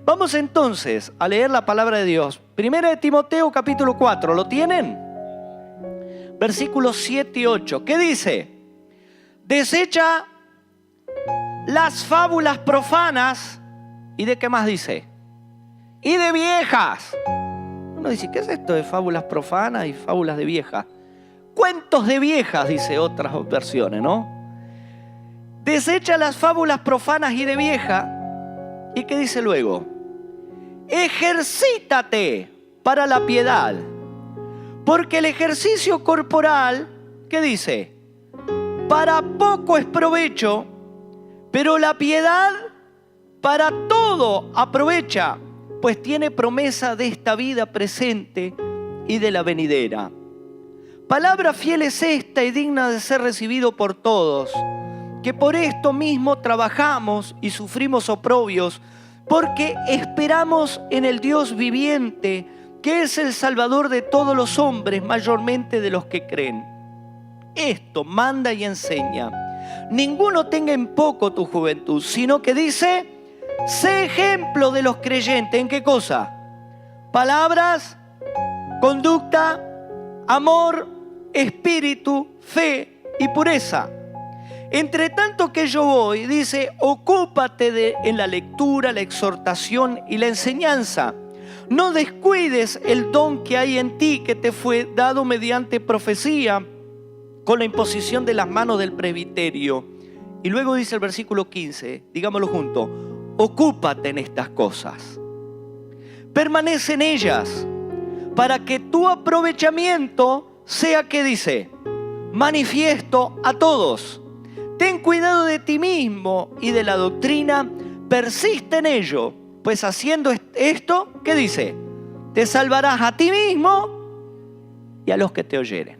Vamos entonces a leer la palabra de Dios. Primera de Timoteo capítulo 4, ¿lo tienen? Versículos 7 y 8. ¿Qué dice? Desecha las fábulas profanas. ¿Y de qué más dice? Y de viejas. Uno dice, ¿qué es esto de fábulas profanas y fábulas de viejas? Cuentos de viejas, dice otras versiones, ¿no? Desecha las fábulas profanas y de vieja. ¿Y qué dice luego? Ejercítate para la piedad. Porque el ejercicio corporal, ¿qué dice? Para poco es provecho, pero la piedad para todo aprovecha, pues tiene promesa de esta vida presente y de la venidera. Palabra fiel es esta y digna de ser recibido por todos, que por esto mismo trabajamos y sufrimos oprobios, porque esperamos en el Dios viviente, que es el Salvador de todos los hombres, mayormente de los que creen. Esto manda y enseña. Ninguno tenga en poco tu juventud, sino que dice, sé ejemplo de los creyentes. ¿En qué cosa? Palabras, conducta, amor, espíritu, fe y pureza. Entre tanto que yo voy, dice, ocúpate en la lectura, la exhortación y la enseñanza. No descuides el don que hay en ti, que te fue dado mediante profecía, con la imposición de las manos del presbiterio. Y luego dice el versículo 15, digámoslo juntos, ocúpate en estas cosas. Permanece en ellas, para que tu aprovechamiento sea, ¿qué dice? Manifiesto a todos. Ten cuidado de ti mismo y de la doctrina, persiste en ello, pues haciendo esto, ¿qué dice? Te salvarás a ti mismo y a los que te oyeren.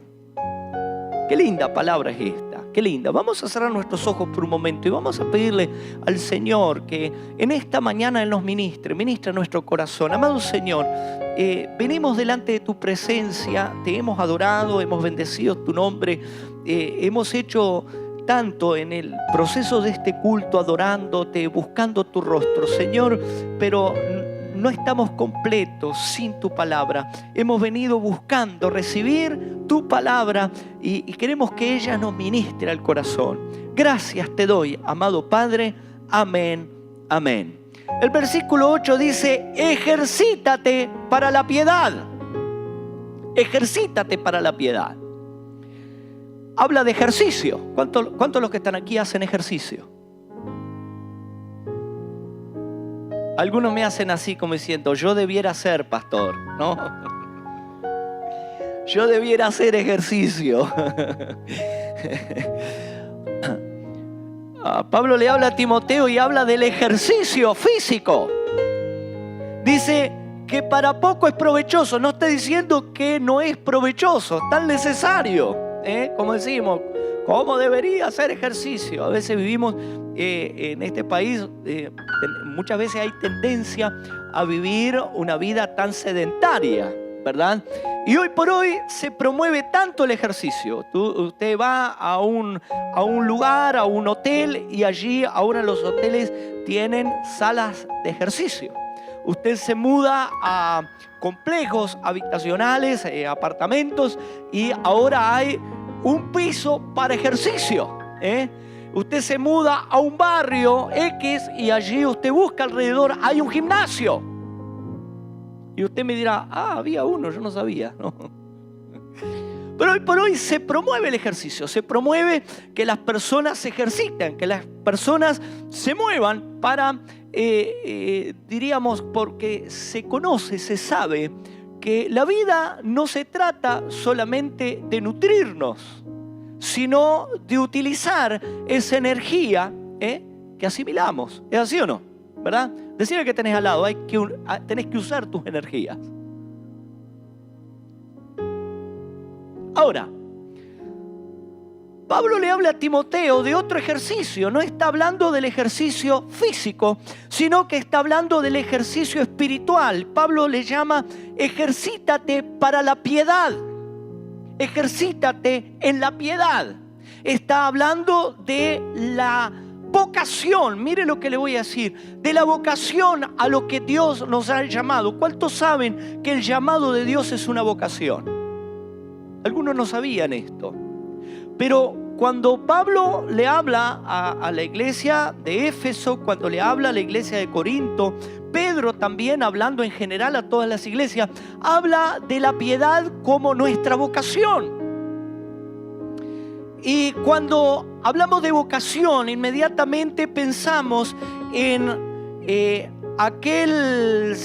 Qué linda palabra es esta, qué linda. Vamos a cerrar nuestros ojos por un momento y vamos a pedirle al Señor que en esta mañana Él nos ministra nuestro corazón. Amado Señor, venimos delante de tu presencia, te hemos adorado, hemos bendecido tu nombre, hemos hecho tanto en el proceso de este culto, adorándote, buscando tu rostro, Señor, pero no estamos completos sin tu palabra. Hemos venido buscando recibir tu palabra y queremos que ella nos ministre al corazón. Gracias te doy, amado Padre. Amén, amén. El versículo 8 dice, ejercítate para la piedad. Ejercítate para la piedad. Habla de ejercicio. ¿Cuántos de los que están aquí hacen ejercicio? Algunos me hacen así como diciendo, yo debiera ser pastor, ¿no? Yo debiera hacer ejercicio. Pablo le habla a Timoteo y habla del ejercicio físico. Dice que para poco es provechoso. No está diciendo que no es provechoso, tan necesario. Como decimos, ¿cómo debería hacer ejercicio? A veces vivimos en este país, muchas veces hay tendencia a vivir una vida tan sedentaria, ¿verdad? Y hoy por hoy se promueve tanto el ejercicio. Usted va a un lugar, a un hotel, y allí ahora los hoteles tienen salas de ejercicio. Usted se muda a complejos habitacionales, apartamentos, y ahora hay un piso para ejercicio. Usted se muda a un barrio X y allí usted busca alrededor, hay un gimnasio. Y usted me dirá, había uno, yo no sabía, ¿no? Pero hoy por hoy se promueve el ejercicio, se promueve que las personas se ejerciten, que las personas se muevan para, diríamos, porque se conoce, se sabe que la vida no se trata solamente de nutrirnos, sino de utilizar esa energía que asimilamos. ¿Es así o no? ¿Verdad? Decirle que tenés al lado, tenés que usar tus energías. Ahora, Pablo le habla a Timoteo de otro ejercicio. No está hablando del ejercicio físico, sino que está hablando del ejercicio espiritual. Pablo le llama, ejercítate para la piedad. Ejercítate en la piedad. Está hablando de la vocación, mire lo que le voy a decir, de la vocación a lo que Dios nos ha llamado. ¿Cuántos saben que el llamado de Dios es una vocación? Algunos no sabían esto, pero cuando Pablo le habla a la iglesia de Éfeso, cuando le habla a la iglesia de Corinto, Pedro también, hablando en general a todas las iglesias, habla de la piedad como nuestra vocación. Y cuando hablamos de vocación, inmediatamente pensamos en aquel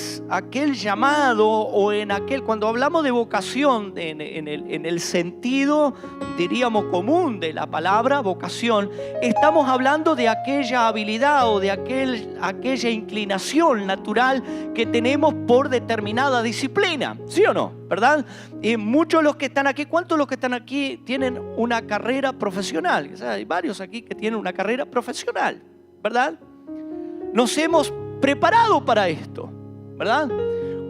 llamado, o en aquel, cuando hablamos de vocación en el sentido, diríamos, común de la palabra vocación, estamos hablando de aquella habilidad o de aquella inclinación natural que tenemos por determinada disciplina, ¿sí o no? ¿Verdad? Y muchos de los que están aquí, ¿cuántos de los que están aquí tienen una carrera profesional? O sea, hay varios aquí que tienen una carrera profesional, ¿verdad? Nos hemos preparado para esto, ¿verdad?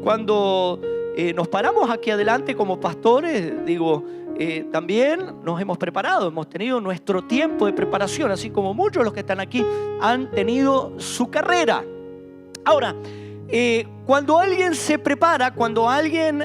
Cuando nos paramos aquí adelante como pastores, también nos hemos preparado, hemos tenido nuestro tiempo de preparación, así como muchos de los que están aquí han tenido su carrera. Ahora, cuando alguien se prepara, cuando alguien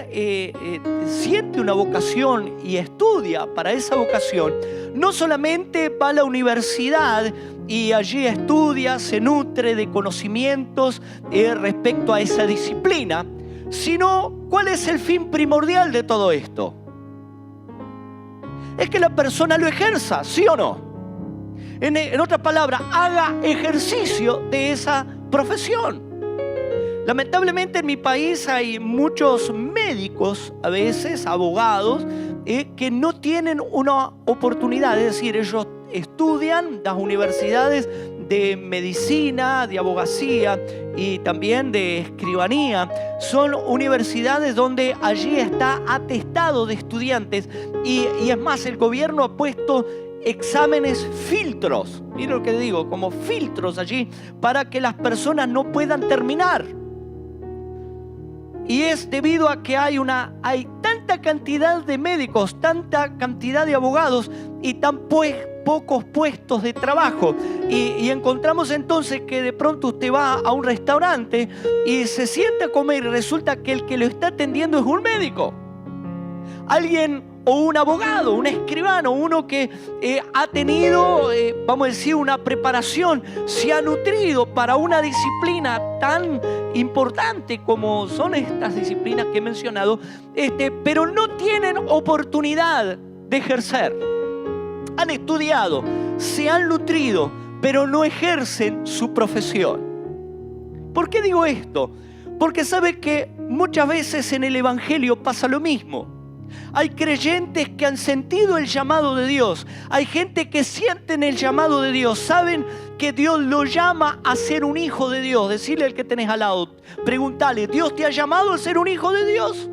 siente una vocación y estudia para esa vocación, no solamente va a la universidad y allí estudia, se nutre de conocimientos respecto a esa disciplina, sino ¿cuál es el fin primordial de todo esto? Es que la persona lo ejerza, ¿sí o no? En otras palabras, haga ejercicio de esa profesión. Lamentablemente en mi país hay muchos médicos, a veces abogados, que no tienen una oportunidad. Es decir, ellos estudian las universidades de medicina, de abogacía y también de escribanía. Son universidades donde allí está atestado de estudiantes y es más, el gobierno ha puesto exámenes filtros, miren lo que digo, como filtros allí para que las personas no puedan terminar. Y es debido a que hay tanta cantidad de médicos, tanta cantidad de abogados y tan pocos puestos de trabajo. Y encontramos entonces que de pronto usted va a un restaurante y se sienta a comer y resulta que el que lo está atendiendo es un médico. Alguien, o un abogado, un escribano, uno que ha tenido, vamos a decir, una preparación, se ha nutrido para una disciplina tan importante como son estas disciplinas que he mencionado, pero no tienen oportunidad de ejercer. Han estudiado, se han nutrido, pero no ejercen su profesión. ¿Por qué digo esto? Porque sabe que muchas veces en el Evangelio pasa lo mismo. Hay creyentes que han sentido el llamado de Dios. Hay gente que sienten el llamado de Dios. Saben que Dios lo llama a ser un hijo de Dios. Decirle al que tenés al lado, pregúntale, ¿Dios te ha llamado a ser un hijo de Dios?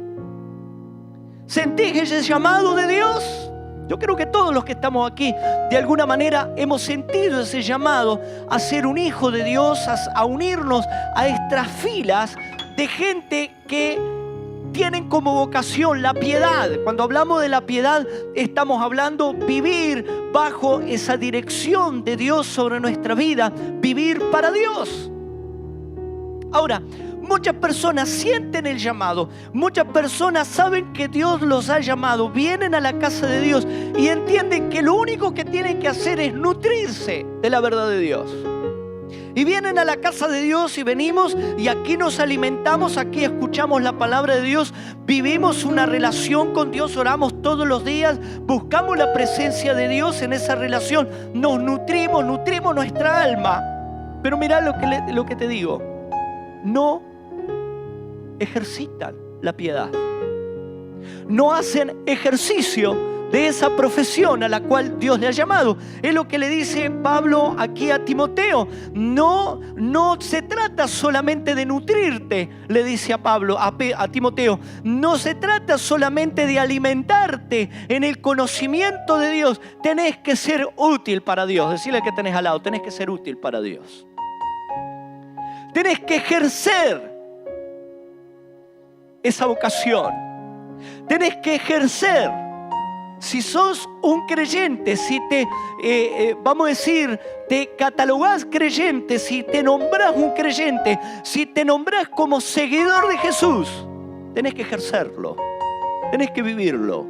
¿Sentís ese llamado de Dios? Yo creo que todos los que estamos aquí, de alguna manera, hemos sentido ese llamado a ser un hijo de Dios, a unirnos a estas filas de gente que tienen como vocación la piedad. Cuando hablamos de la piedad, estamos hablando vivir bajo esa dirección de Dios sobre nuestra vida, vivir para Dios. Ahora, muchas personas sienten el llamado, muchas personas saben que Dios los ha llamado, vienen a la casa de Dios y entienden que lo único que tienen que hacer es nutrirse de la verdad de Dios. Y vienen a la casa de Dios y venimos y aquí nos alimentamos, aquí escuchamos la palabra de Dios, vivimos una relación con Dios, oramos todos los días, buscamos la presencia de Dios en esa relación, nos nutrimos nuestra alma. Pero mirá lo que te digo, no ejercitan la piedad, no hacen ejercicio de esa profesión a la cual Dios le ha llamado. Es lo que le dice Pablo aquí a Timoteo. No se trata solamente de nutrirte, le dice a Pablo, a Timoteo. No se trata solamente de alimentarte en el conocimiento de Dios. Tenés que ser útil para Dios. Decirle al que tenés al lado, tenés que ser útil para Dios. Tenés que ejercer esa vocación. Tenés que ejercer Si sos un creyente, si te, vamos a decir, te catalogás creyente, si te nombrás un creyente, si te nombrás como seguidor de Jesús, tenés que ejercerlo, tenés que vivirlo.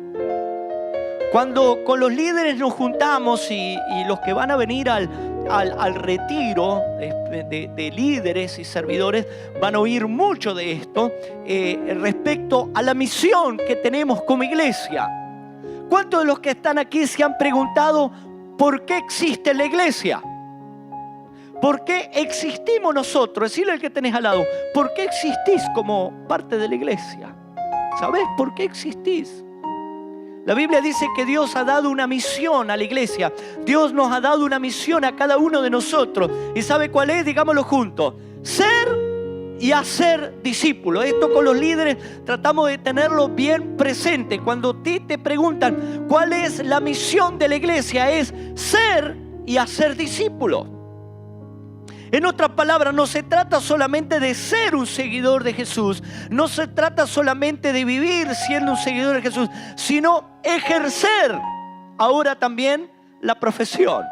Cuando con los líderes nos juntamos y los que van a venir al retiro de líderes y servidores van a oír mucho de esto respecto a la misión que tenemos como iglesia. ¿Cuántos de los que están aquí se han preguntado por qué existe la iglesia? ¿Por qué existimos nosotros? Decirle al que tenés al lado, ¿por qué existís como parte de la iglesia? ¿Sabés por qué existís? La Biblia dice que Dios ha dado una misión a la iglesia. Dios nos ha dado una misión a cada uno de nosotros. ¿Y sabe cuál es? Digámoslo juntos. Ser y hacer discípulos. Esto con los líderes tratamos de tenerlo bien presente. Cuando te preguntan cuál es la misión de la iglesia, es ser y hacer discípulos. En otras palabras, no se trata solamente de ser un seguidor de Jesús, no se trata solamente de vivir siendo un seguidor de Jesús, sino ejercer ahora también la profesión.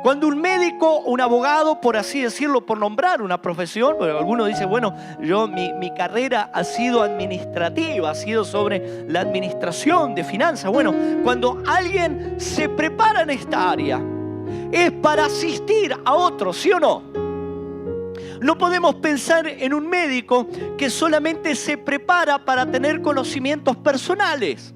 Cuando un médico, un abogado, por así decirlo, por nombrar una profesión, porque algunos dicen, bueno, mi carrera ha sido administrativa, ha sido sobre la administración de finanzas. Bueno, cuando alguien se prepara en esta área, es para asistir a otros, ¿sí o no? No podemos pensar en un médico que solamente se prepara para tener conocimientos personales.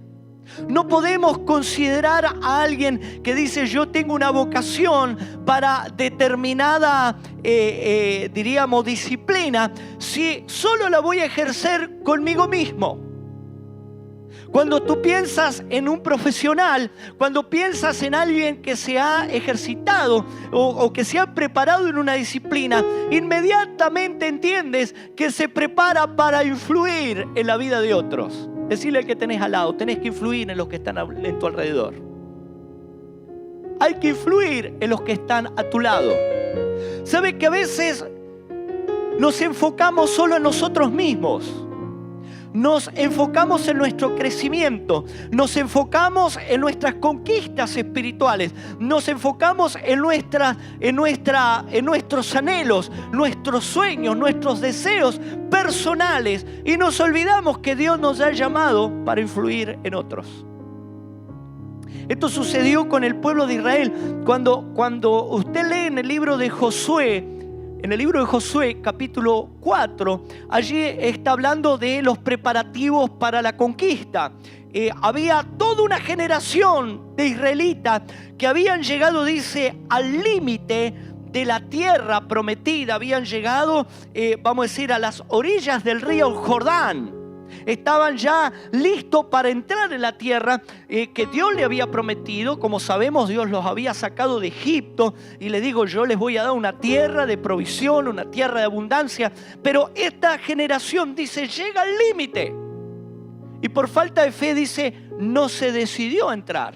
No podemos considerar a alguien que dice yo tengo una vocación para determinada, diríamos, disciplina, si solo la voy a ejercer conmigo mismo. Cuando tú piensas en un profesional, cuando piensas en alguien que se ha ejercitado o que se ha preparado en una disciplina, inmediatamente entiendes que se prepara para influir en la vida de otros. Decirle al que tenés al lado, tenés que influir en los que están en tu alrededor. Hay que influir en los que están a tu lado. ¿Sabe que a veces nos enfocamos solo en nosotros mismos? Nos enfocamos en nuestro crecimiento, nos enfocamos en nuestras conquistas espirituales, nos enfocamos en nuestros anhelos, nuestros sueños, nuestros deseos personales y nos olvidamos que Dios nos ha llamado para influir en otros. Esto sucedió con el pueblo de Israel. Cuando usted lee en el libro de Josué, capítulo 4, allí está hablando de los preparativos para la conquista. Había toda una generación de israelitas que habían llegado, dice, al límite de la tierra prometida. Habían llegado, vamos a decir, a las orillas del río Jordán. Estaban ya listos para entrar en la tierra que Dios le había prometido. Como sabemos, Dios los había sacado de Egipto y le digo, yo les voy a dar una tierra de provisión, una tierra de abundancia. Pero esta generación, dice, llega al límite y por falta de fe, dice, no se decidió a entrar.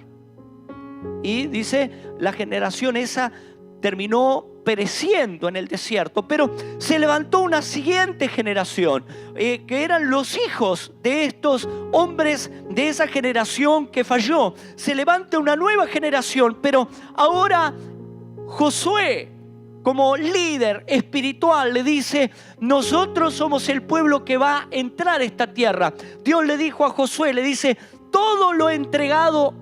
Y dice, la generación esa terminó pereciendo en el desierto, pero se levantó una siguiente generación, que eran los hijos de estos hombres de esa generación que falló. Se levanta una nueva generación, pero ahora Josué, como líder espiritual, le dice, nosotros somos el pueblo que va a entrar a esta tierra. Dios le dijo a Josué, le dice, todo lo he entregado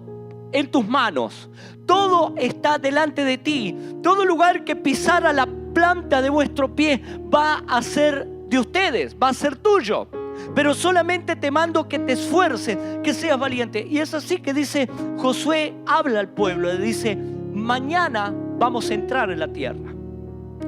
en tus manos. Todo está delante de ti. Todo lugar que pisara la planta de vuestro pie va a ser de ustedes, va a ser tuyo. Pero solamente te mando que te esfuerces, que seas valiente. Y es así que dice Josué, habla al pueblo, le dice, mañana vamos a entrar en la tierra.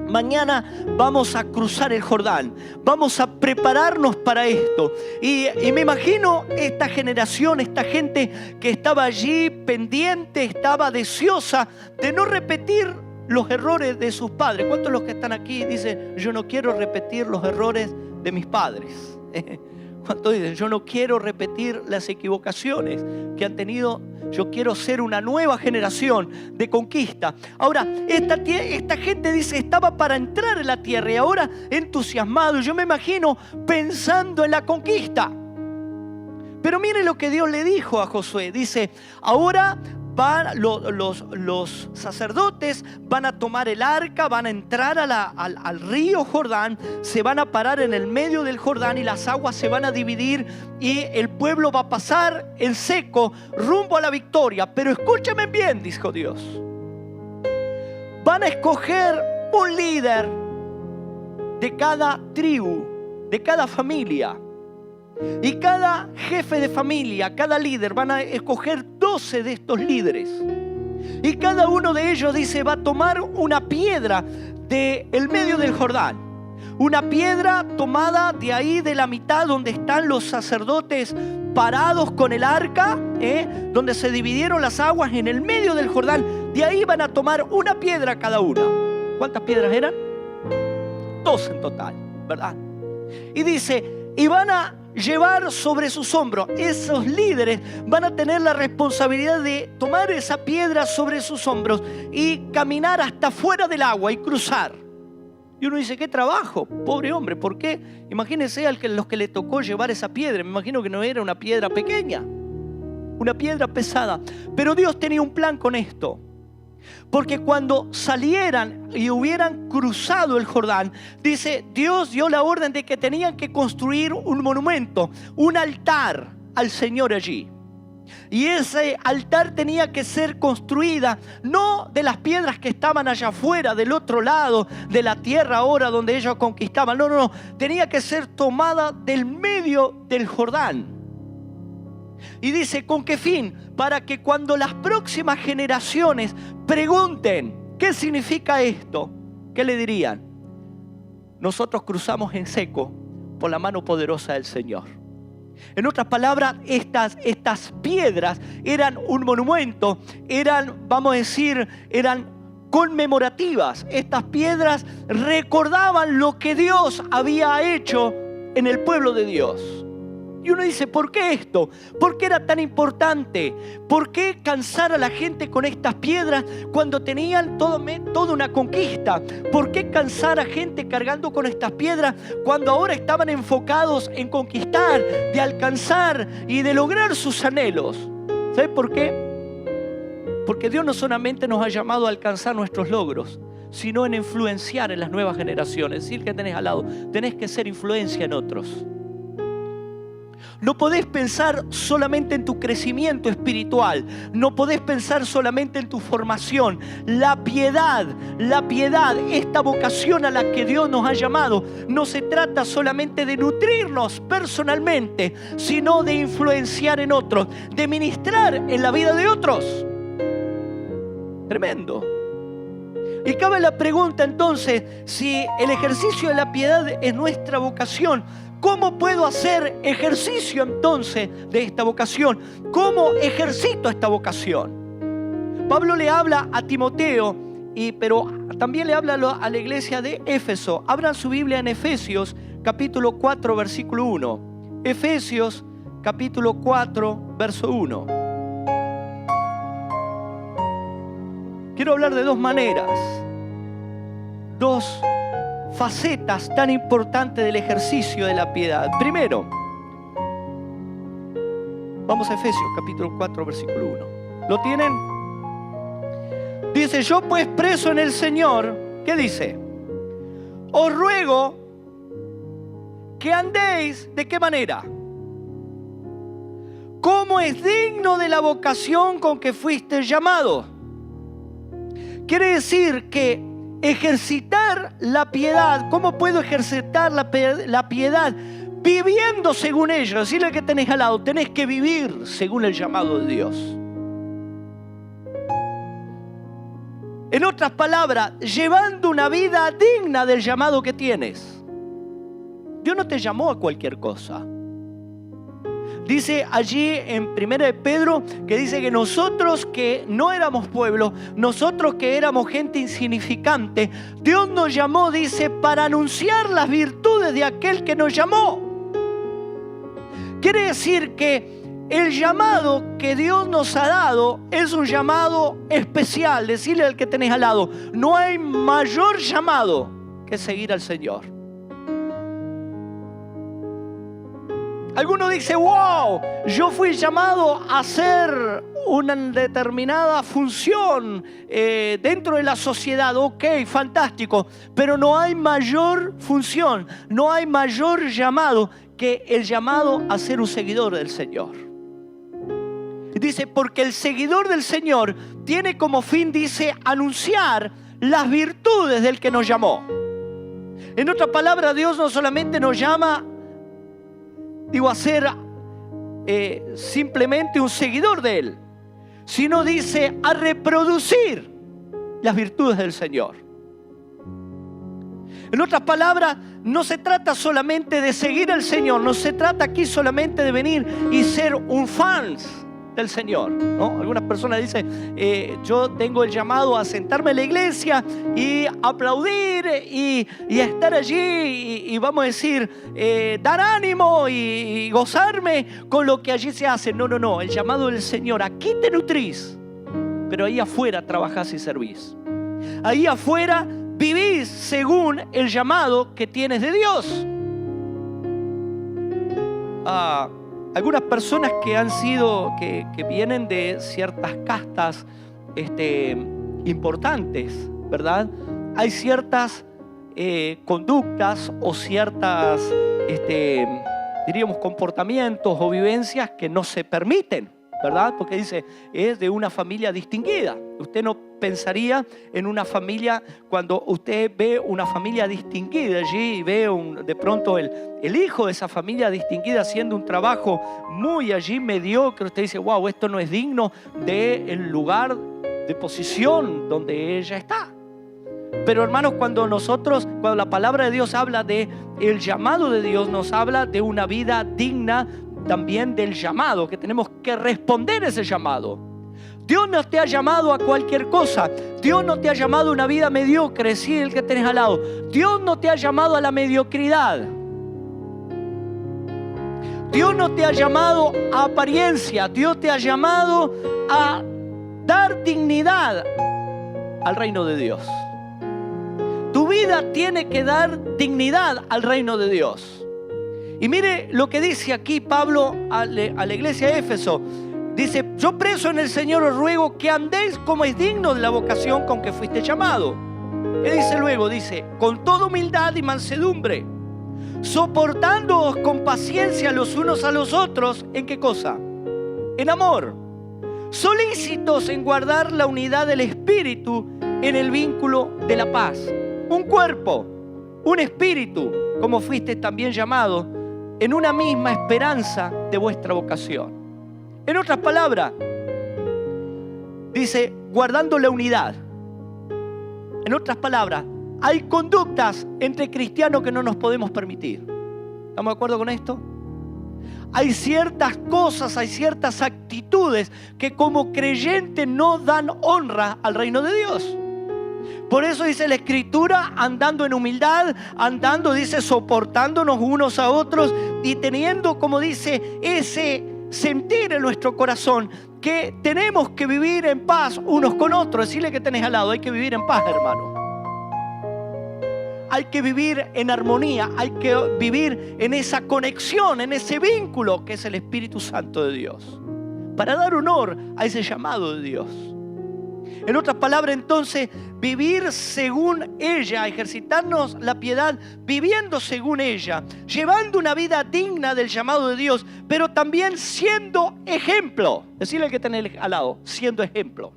Mañana vamos a cruzar el Jordán. Vamos a prepararnos para esto. Y me imagino esta generación, esta gente que estaba allí pendiente, estaba deseosa de no repetir los errores de sus padres. ¿Cuántos de los que están aquí dicen, yo no quiero repetir los errores de mis padres? ¿Cuántos dicen, yo no quiero repetir las equivocaciones que han tenido? Yo quiero ser una nueva generación de conquista. Ahora, esta gente dice, estaba para entrar en la tierra y ahora entusiasmado. Yo me imagino pensando en la conquista. Pero mire lo que Dios le dijo a Josué. Dice, ahora los sacerdotes van a tomar el arca, van a entrar al río Jordán, se van a parar en el medio del Jordán y las aguas se van a dividir y el pueblo va a pasar en seco rumbo a la victoria. Pero escúchame bien, dijo Dios. Van a escoger un líder de cada tribu, de cada familia. Y cada jefe de familia, cada líder, van a escoger 12 de estos líderes. Y cada uno de ellos, dice, va a tomar una piedra del medio del Jordán. Una piedra tomada de ahí, de la mitad donde están los sacerdotes parados con el arca, donde se dividieron las aguas en el medio del Jordán. De ahí van a tomar una piedra cada una. ¿Cuántas piedras eran? 12 en total, ¿verdad? Y dice, y van a llevar sobre sus hombros. Esos líderes van a tener la responsabilidad de tomar esa piedra sobre sus hombros y caminar hasta fuera del agua y cruzar. Y uno dice, qué trabajo, pobre hombre. ¿Por qué? Imagínense a los que le tocó llevar esa piedra. Me imagino que no era una piedra pequeña, una piedra pesada. Pero Dios tenía un plan con esto. Porque cuando salieran y hubieran cruzado el Jordán, dice, Dios dio la orden de que tenían que construir un monumento, un altar al Señor allí. Y ese altar tenía que ser construida no de las piedras que estaban allá afuera, del otro lado de la tierra ahora donde ellos conquistaban. No. Tenía que ser tomada del medio del Jordán. Y dice, ¿con qué fin? Para que cuando las próximas generaciones pregunten, ¿qué significa esto? ¿Qué le dirían? Nosotros cruzamos en seco por la mano poderosa del Señor. En otras palabras, estas piedras eran un monumento, eran conmemorativas. Estas piedras recordaban lo que Dios había hecho en el pueblo de Dios. Y uno dice, ¿por qué esto? ¿Por qué era tan importante? ¿Por qué cansar a la gente con estas piedras cuando tenían toda una conquista? ¿Por qué cansar a gente cargando con estas piedras cuando ahora estaban enfocados en conquistar, de alcanzar y de lograr sus anhelos? ¿Sabe por qué? Porque Dios no solamente nos ha llamado a alcanzar nuestros logros, sino en influenciar en las nuevas generaciones. Decir que tenés al lado, tenés que ser influencia en otros. No podés pensar solamente en tu crecimiento espiritual. No podés pensar solamente en tu formación. La piedad, esta vocación a la que Dios nos ha llamado, no se trata solamente de nutrirnos personalmente, sino de influenciar en otros, de ministrar en la vida de otros. Tremendo. Y cabe la pregunta entonces, si el ejercicio de la piedad es nuestra vocación, ¿cómo puedo hacer ejercicio entonces de esta vocación? ¿Cómo ejercito esta vocación? Pablo le habla a Timoteo, pero también le habla a la iglesia de Éfeso. Abran su Biblia en Efesios capítulo 4 versículo 1. Efesios capítulo 4 verso 1. Quiero hablar de dos maneras, dos facetas tan importantes del ejercicio de la piedad. Primero, vamos a Efesios capítulo 4 versículo 1. ¿Lo tienen? Dice, yo pues preso en el Señor, ¿qué dice? Os ruego que andéis, ¿de qué manera? Como es digno de la vocación con que fuiste llamado. Quiere decir que ejercitar la piedad, ¿cómo puedo ejercitar la piedad? Viviendo según ella. Decirle al que tenés al lado, tenés que vivir según el llamado de Dios. En otras palabras, llevando una vida digna del llamado que tienes. Dios no te llamó a cualquier cosa. Dice allí en 1 de Pedro que dice que nosotros que no éramos pueblo, nosotros que éramos gente insignificante, Dios nos llamó, dice, para anunciar las virtudes de aquel que nos llamó. Quiere decir que el llamado que Dios nos ha dado es un llamado especial. Decirle al que tenés al lado, no hay mayor llamado que seguir al Señor. Alguno dice, wow, yo fui llamado a hacer una determinada función dentro de la sociedad. Ok, fantástico. Pero no hay mayor función, no hay mayor llamado que el llamado a ser un seguidor del Señor. Dice, porque el seguidor del Señor tiene como fin, dice, anunciar las virtudes del que nos llamó. En otras palabras, Dios no solamente nos llama, a ser simplemente un seguidor de Él, sino dice a reproducir las virtudes del Señor. En otras palabras, no se trata solamente de seguir al Señor, no se trata aquí solamente de venir y ser un fan del Señor, ¿no? Algunas personas dicen, yo tengo el llamado a sentarme en la iglesia y aplaudir y estar allí y vamos a decir, dar ánimo y gozarme con lo que allí se hace. No, el llamado del Señor, aquí te nutrís, pero ahí afuera trabajás y servís. Ahí afuera vivís según el llamado que tienes de Dios. Algunas personas que han sido, que vienen de ciertas castas importantes, ¿verdad? Hay ciertas conductas o ciertas, diríamos, comportamientos o vivencias que no se permiten, ¿verdad? Porque dice, es de una familia distinguida. Usted no pensaría en una familia, cuando usted ve una familia distinguida allí y ve de pronto el hijo de esa familia distinguida haciendo un trabajo muy allí mediocre, usted dice, wow, esto no es digno del lugar de posición donde ella está. Pero hermanos, cuando la palabra de Dios habla de el llamado de Dios, nos habla de una vida digna también del llamado, que tenemos que responder ese llamado. Dios no te ha llamado a cualquier cosa. Dios no te ha llamado a una vida mediocre, sí, el que tenés al lado. Dios no te ha llamado a la mediocridad. Dios no te ha llamado a apariencia. Dios te ha llamado a dar dignidad al reino de Dios. Tu vida tiene que dar dignidad al reino de Dios. Y mire lo que dice aquí Pablo a la iglesia de Éfeso. Dice, yo preso en el Señor os ruego que andéis como es digno de la vocación con que fuiste llamado. ¿Qué dice luego? Dice, con toda humildad y mansedumbre, soportándoos con paciencia los unos a los otros. ¿En qué cosa? En amor. Solícitos en guardar la unidad del Espíritu en el vínculo de la paz. Un cuerpo, un espíritu, como fuiste también llamado, en una misma esperanza de vuestra vocación. En otras palabras, dice, guardando la unidad. En otras palabras, hay conductas entre cristianos que no nos podemos permitir. ¿Estamos de acuerdo con esto? Hay ciertas cosas, hay ciertas actitudes que como creyentes no dan honra al reino de Dios. Por eso dice la Escritura, andando en humildad, andando, dice, soportándonos unos a otros y teniendo, como dice, ese sentir en nuestro corazón que tenemos que vivir en paz unos con otros. Decirle que tenés al lado, hay que vivir en paz, hermano. Hay que vivir en armonía, hay que vivir en esa conexión, en ese vínculo que es el Espíritu Santo de Dios, para dar honor a ese llamado de Dios. En otras palabras, entonces, vivir según ella, ejercitarnos la piedad, viviendo según ella, llevando una vida digna del llamado de Dios, pero también siendo ejemplo. Decirle al que tenés al lado, siendo ejemplo.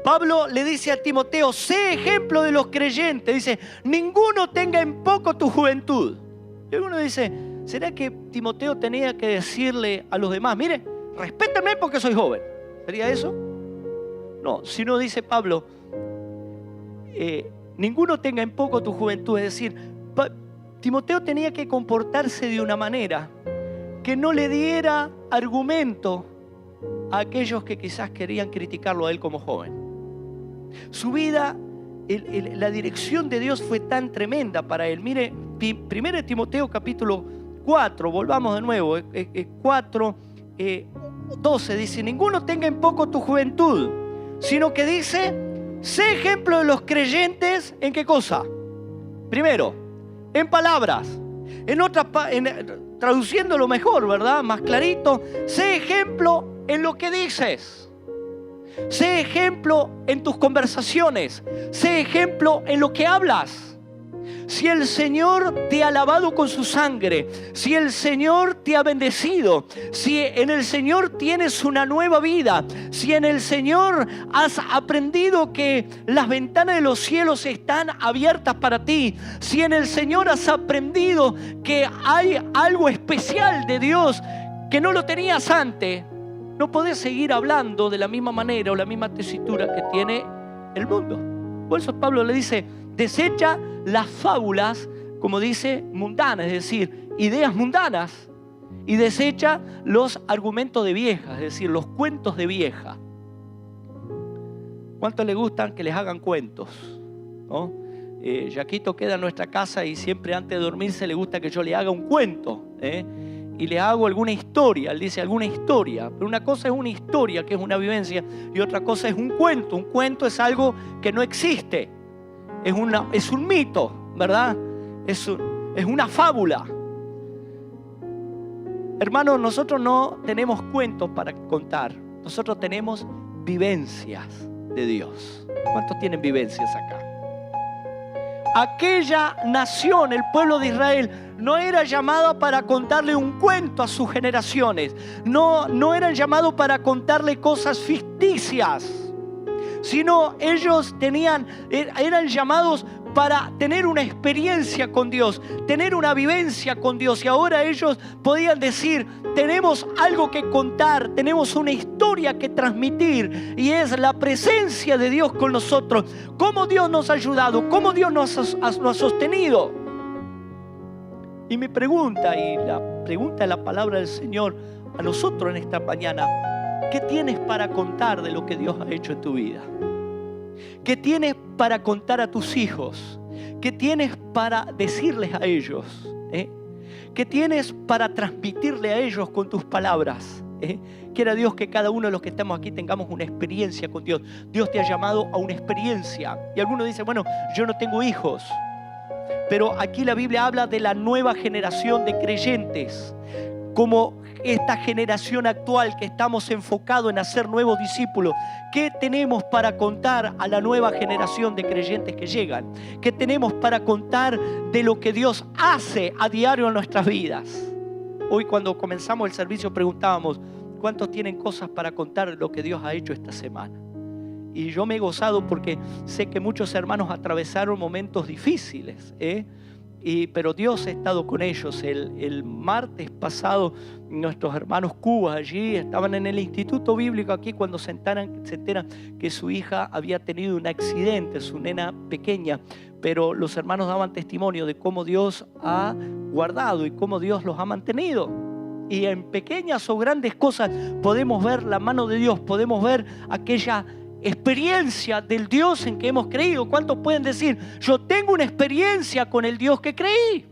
Pablo le dice a Timoteo, sé ejemplo de los creyentes. Dice, ninguno tenga en poco tu juventud. Y alguno dice, ¿será que Timoteo tenía que decirle a los demás, mire, respétenme porque soy joven? ¿Sería eso? No, sino dice Pablo, ninguno tenga en poco tu juventud. Es decir, Timoteo tenía que comportarse de una manera que no le diera argumento a aquellos que quizás querían criticarlo a él como joven. Su vida, la dirección de Dios fue tan tremenda para él. Mire, 1 Timoteo capítulo 4, volvamos de nuevo, 4, 12, dice, ninguno tenga en poco tu juventud, sino que dice, sé ejemplo de los creyentes, ¿en qué cosa? Primero, en palabras, traduciéndolo mejor, ¿verdad? Más clarito, sé ejemplo en lo que dices. Sé ejemplo en tus conversaciones. Sé ejemplo en lo que hablas. Si el Señor te ha lavado con su sangre, si el Señor te ha bendecido, si en el Señor tienes una nueva vida, si en el Señor has aprendido que las ventanas de los cielos están abiertas para ti, si en el Señor has aprendido que hay algo especial de Dios que no lo tenías antes, no podés seguir hablando de la misma manera o la misma tesitura que tiene el mundo. Por eso Pablo le dice, desecha las fábulas, como dice, mundanas, es decir, ideas mundanas, y desecha los argumentos de vieja, es decir, los cuentos de vieja. ¿Cuánto le gustan que les hagan cuentos? ¿No? Yaquito queda en nuestra casa y siempre antes de dormirse le gusta que yo le haga un cuento, y le hago alguna historia. Él dice alguna historia, pero una cosa es una historia, que es una vivencia, y otra cosa es un cuento. Un cuento es algo que no existe. Es un mito, ¿verdad? Es una fábula. Hermanos, nosotros no tenemos cuentos para contar. Nosotros tenemos vivencias de Dios. ¿Cuántos tienen vivencias acá? Aquella nación, el pueblo de Israel, no era llamada para contarle un cuento a sus generaciones. No eran llamados para contarle cosas ficticias, sino ellos eran llamados para tener una experiencia con Dios, tener una vivencia con Dios. Y ahora ellos podían decir, tenemos algo que contar, tenemos una historia que transmitir, y es la presencia de Dios con nosotros. Cómo Dios nos ha ayudado, cómo Dios nos ha sostenido. Y mi pregunta, y la pregunta de la palabra del Señor a nosotros en esta mañana: ¿qué tienes para contar de lo que Dios ha hecho en tu vida? ¿Qué tienes para contar a tus hijos? ¿Qué tienes para decirles a ellos? ¿Qué tienes para transmitirle a ellos con tus palabras? Quiera Dios que cada uno de los que estamos aquí tengamos una experiencia con Dios. Dios te ha llamado a una experiencia. Y algunos dicen, bueno, yo no tengo hijos. Pero aquí la Biblia habla de la nueva generación de creyentes, como esta generación actual que estamos enfocados en hacer nuevos discípulos. ¿Qué tenemos para contar a la nueva generación de creyentes que llegan? ¿Qué tenemos para contar de lo que Dios hace a diario en nuestras vidas? Hoy, cuando comenzamos el servicio, preguntábamos, ¿cuántos tienen cosas para contar de lo que Dios ha hecho esta semana? Y yo me he gozado porque sé que muchos hermanos atravesaron momentos difíciles, pero Dios ha estado con ellos. El martes pasado, nuestros hermanos cubas allí estaban en el instituto bíblico aquí cuando se enteran que su hija había tenido un accidente, su nena pequeña. Pero los hermanos daban testimonio de cómo Dios ha guardado y cómo Dios los ha mantenido. Y en pequeñas o grandes cosas podemos ver la mano de Dios, podemos ver aquella experiencia del Dios en que hemos creído. ¿Cuántos pueden decir, yo tengo una experiencia con el Dios que creí?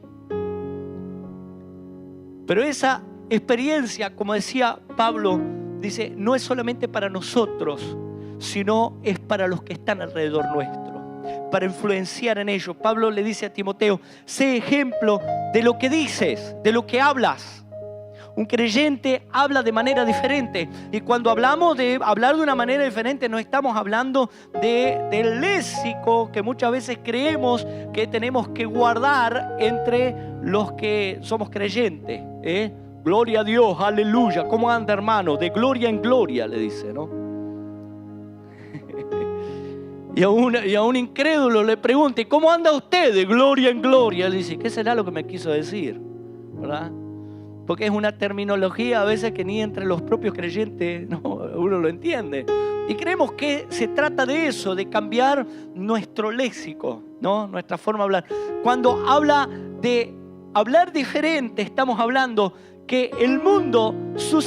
Pero esa experiencia, como decía Pablo, dice, no es solamente para nosotros, sino es para los que están alrededor nuestro, para influenciar en ellos. Pablo le dice a Timoteo, sé ejemplo de lo que dices, de lo que hablas. Un creyente habla de manera diferente. Y cuando hablamos de hablar de una manera diferente, no estamos hablando del léxico que muchas veces creemos que tenemos que guardar entre los que somos creyentes. Gloria a Dios, aleluya. ¿Cómo anda, hermano? De gloria en gloria, le dice, ¿no? Y a un incrédulo le pregunta, ¿cómo anda usted? De gloria en gloria. Le dice, ¿qué será lo que me quiso decir? ¿Verdad? Porque es una terminología a veces que ni entre los propios creyentes uno lo entiende. Y creemos que se trata de eso, de cambiar nuestro léxico, ¿no? Nuestra forma de hablar. Cuando habla de hablar diferente, estamos hablando que el mundo, su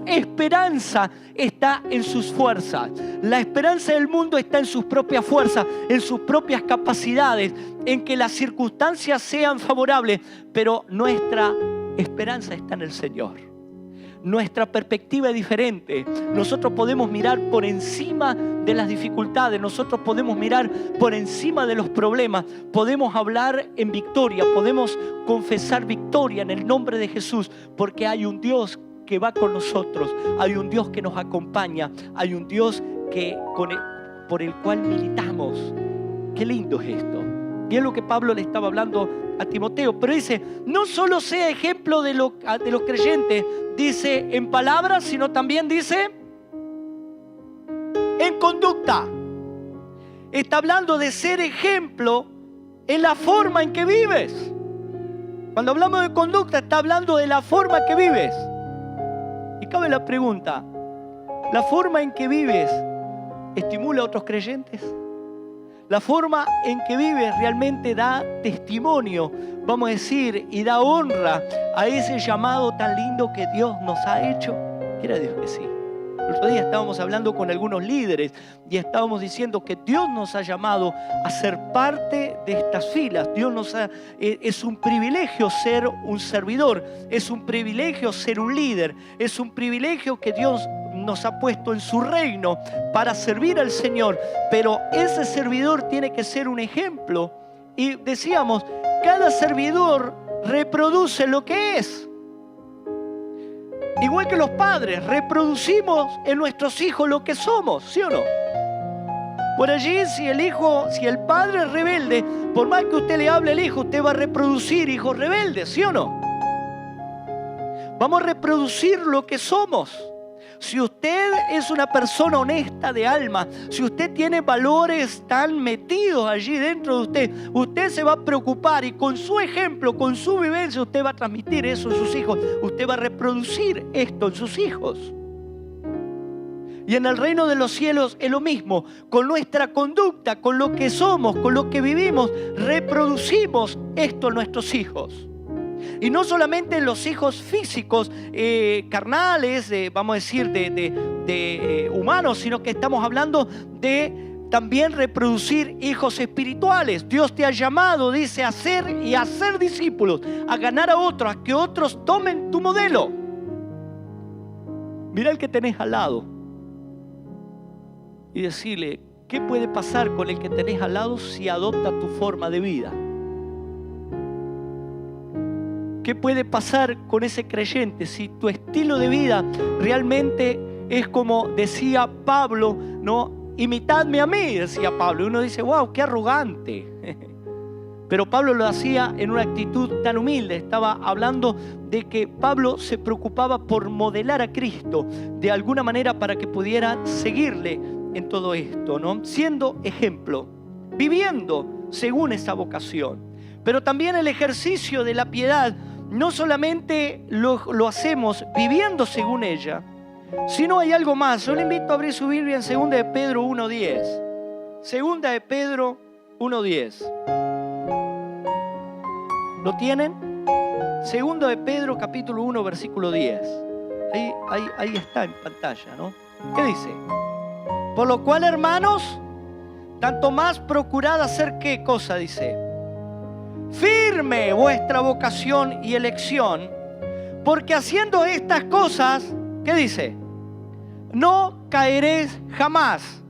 esperanza está en sus fuerzas. La esperanza del mundo está en sus propias fuerzas, en sus propias capacidades, en que las circunstancias sean favorables, pero nuestra esperanza está en el Señor. nuestra perspectiva es diferente. Nosotros podemos mirar por encima de las dificultades, nosotros podemos mirar por encima de los problemas, podemos hablar en victoria, podemos confesar victoria en el nombre de Jesús, porque hay un Dios que va con nosotros, hay un Dios que nos acompaña, hay un Dios por el cual militamos. Qué lindo es esto. Y es lo que Pablo le estaba hablando a Timoteo, pero dice, no solo sea ejemplo de los creyentes, dice en palabras, sino también dice en conducta. Está hablando de ser ejemplo en la forma en que vives. Cuando hablamos de conducta, está hablando de la forma que vives. Y cabe la pregunta, ¿la forma en que vives estimula a otros creyentes? La forma en que vives realmente da testimonio, vamos a decir, y da honra a ese llamado tan lindo que Dios nos ha hecho. Quiera Dios que sí. El otro día estábamos hablando con algunos líderes y estábamos diciendo que Dios nos ha llamado a ser parte de estas filas. Es un privilegio ser un servidor, es un privilegio ser un líder, es un privilegio que Dios nos ha puesto en su reino para servir al Señor, pero ese servidor tiene que ser un ejemplo. Y decíamos, cada servidor reproduce lo que es. Igual que los padres, reproducimos en nuestros hijos lo que somos, ¿sí o no? Por allí, si el padre es rebelde, por más que usted le hable al hijo, usted va a reproducir hijos rebeldes, ¿sí o no? Vamos a reproducir lo que somos. Si usted es una persona honesta de alma, si usted tiene valores tan metidos allí dentro de usted, usted se va a preocupar y con su ejemplo, con su vivencia, usted va a transmitir eso en sus hijos. Usted va a reproducir esto en sus hijos. Y en el reino de los cielos es lo mismo. Con nuestra conducta, con lo que somos, con lo que vivimos, reproducimos esto en nuestros hijos. Y no solamente en los hijos físicos, carnales, vamos a decir, de humanos, sino que estamos hablando de también reproducir hijos espirituales. Dios te ha llamado, dice, a ser discípulos, a ganar a otros, a que otros tomen tu modelo. Mira el que tenés al lado y decirle, ¿qué puede pasar con el que tenés al lado si adopta tu forma de vida? ¿Qué puede pasar con ese creyente si tu estilo de vida realmente es como decía Pablo, ¿no? Imitadme a mí, decía Pablo. Y uno dice, wow, qué arrogante. Pero Pablo lo hacía en una actitud tan humilde. Estaba hablando de que Pablo se preocupaba por modelar a Cristo de alguna manera para que pudieran seguirle en todo esto, ¿no? Siendo ejemplo, viviendo según esa vocación. Pero también el ejercicio de la piedad no solamente lo hacemos viviendo según ella, sino hay algo más. Yo le invito a abrir su Biblia en 2 de Pedro 1:10. 2 de Pedro 1:10. ¿Lo tienen? 2 de Pedro capítulo 1 versículo 10. Ahí está en pantalla, ¿no? ¿Qué dice? Por lo cual, hermanos, tanto más procurad hacer ¿qué cosa? Dice, firme vuestra vocación y elección, porque haciendo estas cosas, ¿qué dice? No caeréis jamás.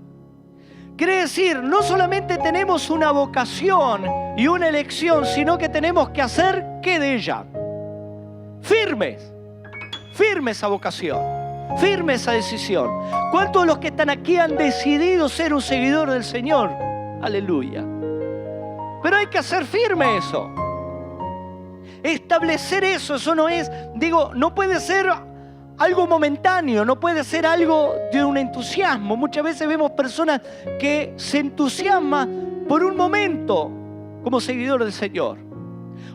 Quiere decir, no solamente tenemos una vocación y una elección, sino que tenemos que hacer ¿qué de ella? Firmes. Firme esa vocación, firme esa decisión. ¿Cuántos de los que están aquí han decidido ser un seguidor del Señor? Aleluya. Pero hay que hacer firme eso. Establecer eso, eso no es, no puede ser algo momentáneo, no puede ser algo de un entusiasmo. Muchas veces vemos personas que se entusiasman por un momento como seguidor del Señor.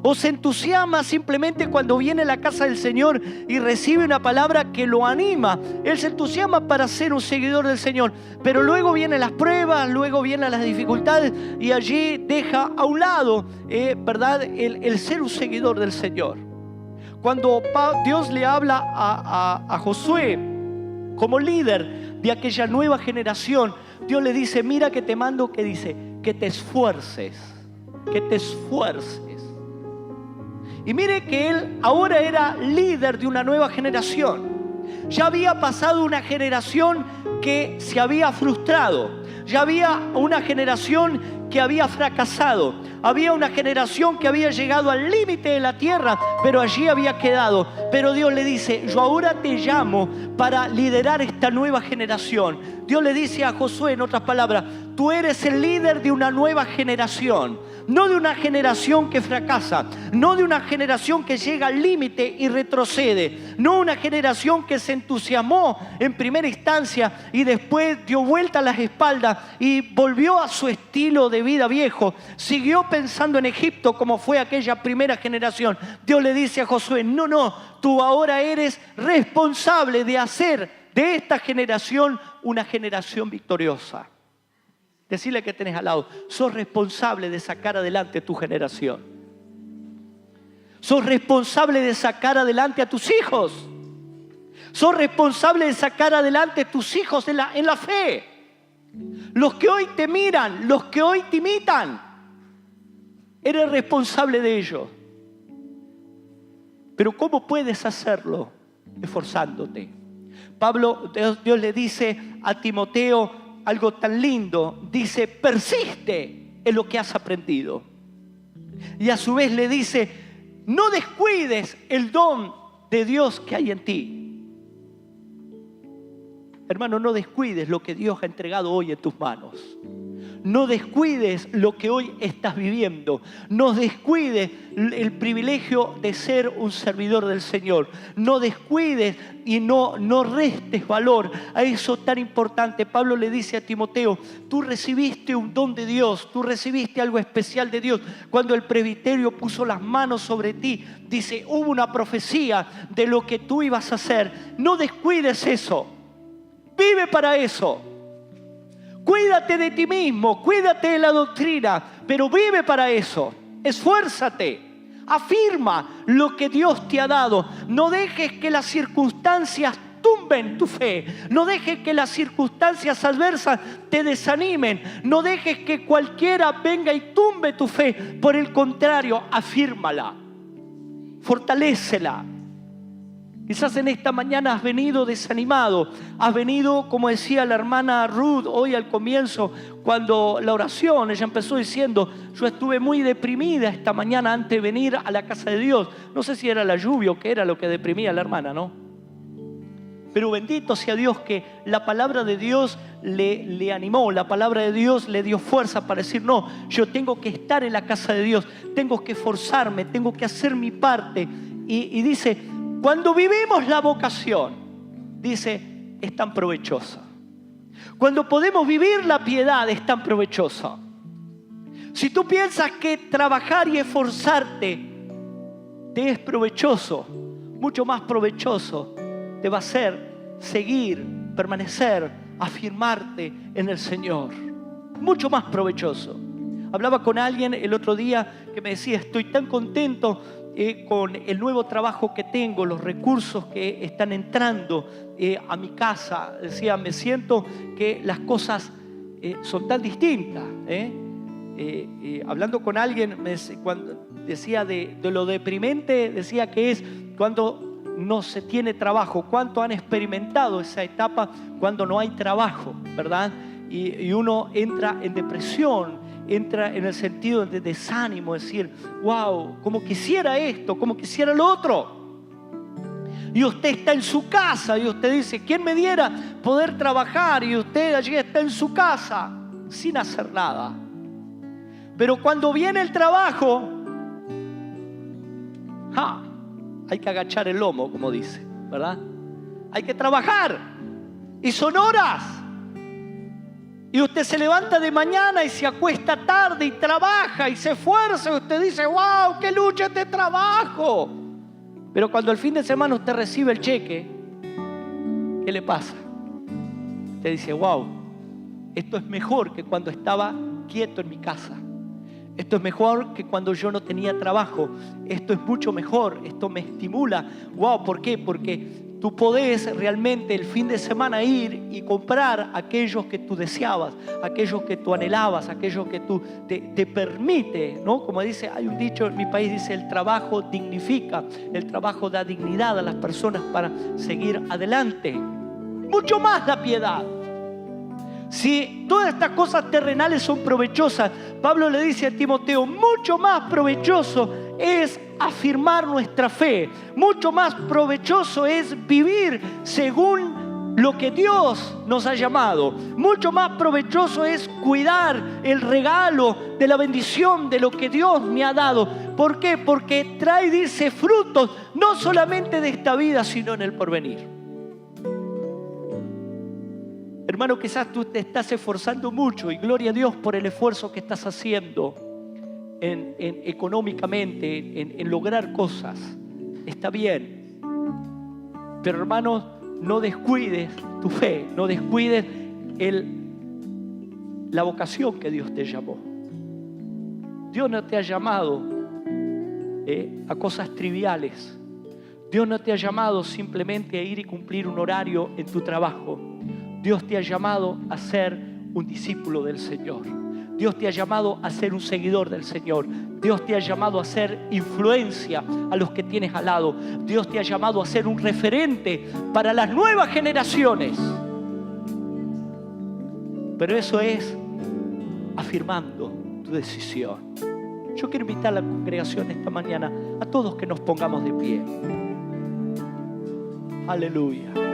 O se entusiasma simplemente cuando viene a la casa del Señor y recibe una palabra que lo anima. Él se entusiasma para ser un seguidor del Señor. Pero luego vienen las pruebas, luego vienen las dificultades y allí deja a un lado, ¿verdad? El ser un seguidor del Señor. Cuando Dios le habla a Josué como líder de aquella nueva generación, Dios le dice, mira que te mando, que dice, que te esfuerces, que te esfuerces. Y mire que él ahora era líder de una nueva generación. Ya había pasado una generación que se había frustrado. Ya había una generación que había fracasado. Había una generación que había llegado al límite de la tierra, pero allí había quedado. Pero Dios le dice, yo ahora te llamo para liderar esta nueva generación. Dios le dice a Josué, en otras palabras, tú eres el líder de una nueva generación. No de una generación que fracasa, no de una generación que llega al límite y retrocede, no una generación que se entusiasmó en primera instancia y después dio vuelta a las espaldas y volvió a su estilo de vida viejo, siguió pensando en Egipto como fue aquella primera generación. Dios le dice a Josué, no, tú ahora eres responsable de hacer de esta generación una generación victoriosa. Decirle que tenés al lado, sos responsable de sacar adelante tu generación. Sos responsable de sacar adelante a tus hijos. Sos responsable de sacar adelante a tus hijos en la fe. Los que hoy te miran, los que hoy te imitan, eres responsable de ellos. Pero ¿cómo puedes hacerlo? Esforzándote. Dios le dice a Timoteo algo tan lindo, dice, persiste en lo que has aprendido. Y a su vez le dice, no descuides el don de Dios que hay en ti. Hermano, no descuides lo que Dios ha entregado hoy en tus manos. No descuides lo que hoy estás viviendo. No descuides el privilegio de ser un servidor del Señor. No descuides y no restes valor a eso tan importante. Pablo le dice a Timoteo, tú recibiste un don de Dios, tú recibiste algo especial de Dios. Cuando el presbiterio puso las manos sobre ti, dice, hubo una profecía de lo que tú ibas a hacer. No descuides eso. Vive para eso. Cuídate de ti mismo, cuídate de la doctrina, pero vive para eso. Esfuérzate, afirma lo que Dios te ha dado. No dejes que las circunstancias tumben tu fe. No dejes que las circunstancias adversas te desanimen. No dejes que cualquiera venga y tumbe tu fe. Por el contrario, afírmala, fortalécela. Quizás en esta mañana has venido desanimado, has venido, como decía la hermana Ruth hoy al comienzo, cuando la oración, ella empezó diciendo, yo estuve muy deprimida esta mañana antes de venir a la casa de Dios. No sé si era la lluvia o qué era lo que deprimía a la hermana, ¿no? Pero bendito sea Dios que la palabra de Dios le animó, la palabra de Dios le dio fuerza para decir, no, yo tengo que estar en la casa de Dios, tengo que esforzarme, tengo que hacer mi parte. Y dice, cuando vivimos la vocación, dice, es tan provechosa. Cuando podemos vivir la piedad, es tan provechosa. Si tú piensas que trabajar y esforzarte te es provechoso, mucho más provechoso te va a ser seguir, permanecer, afirmarte en el Señor. Mucho más provechoso. Hablaba con alguien el otro día que me decía, estoy tan contento con el nuevo trabajo que tengo, los recursos que están entrando a mi casa. Decía, me siento que las cosas son tan distintas. Hablando con alguien, cuando decía de lo deprimente, decía que es cuando no se tiene trabajo. ¿Cuánto han experimentado esa etapa cuando no hay trabajo, verdad? Y uno entra en depresión, entra en el sentido de desánimo, decir, wow, como quisiera esto, como quisiera lo otro. Y usted está en su casa y usted dice, ¿quién me diera poder trabajar? Y usted allí está en su casa sin hacer nada. Pero cuando viene el trabajo, hay que agachar el lomo, como dice, ¿verdad? Hay que trabajar y son horas. Y usted se levanta de mañana y se acuesta tarde y trabaja y se esfuerza. Y usted dice, wow, qué lucha este trabajo. Pero cuando el fin de semana usted recibe el cheque, ¿qué le pasa? Usted dice, wow, esto es mejor que cuando estaba quieto en mi casa. Esto es mejor que cuando yo no tenía trabajo. Esto es mucho mejor. Esto me estimula. Wow, ¿por qué? Porque tú podés realmente el fin de semana ir y comprar aquellos que tú deseabas, aquellos que tú anhelabas, aquellos que tú te permite, ¿no? Como dice, hay un dicho en mi país, dice, el trabajo dignifica, el trabajo da dignidad a las personas para seguir adelante. Mucho más la piedad. Si todas estas cosas terrenales son provechosas, Pablo le dice a Timoteo, mucho más provechoso es afirmar nuestra fe. Mucho más provechoso es vivir según lo que Dios nos ha llamado. Mucho más provechoso es cuidar el regalo de la bendición de lo que Dios me ha dado. ¿Por qué? Porque trae, dice, frutos no solamente de esta vida, sino en el porvenir. Hermano, quizás tú te estás esforzando mucho y gloria a Dios por el esfuerzo que estás haciendo económicamente, en lograr cosas. Está bien. Pero hermano, no descuides tu fe, no descuides la vocación que Dios te llamó. Dios no te ha llamado a cosas triviales. Dios no te ha llamado simplemente a ir y cumplir un horario en tu trabajo. Dios te ha llamado a ser un discípulo del Señor. Dios te ha llamado a ser un seguidor del Señor. Dios te ha llamado a ser influencia a los que tienes al lado. Dios te ha llamado a ser un referente para las nuevas generaciones. Pero eso es afirmando tu decisión. Yo quiero invitar a la congregación esta mañana a todos que nos pongamos de pie. Aleluya.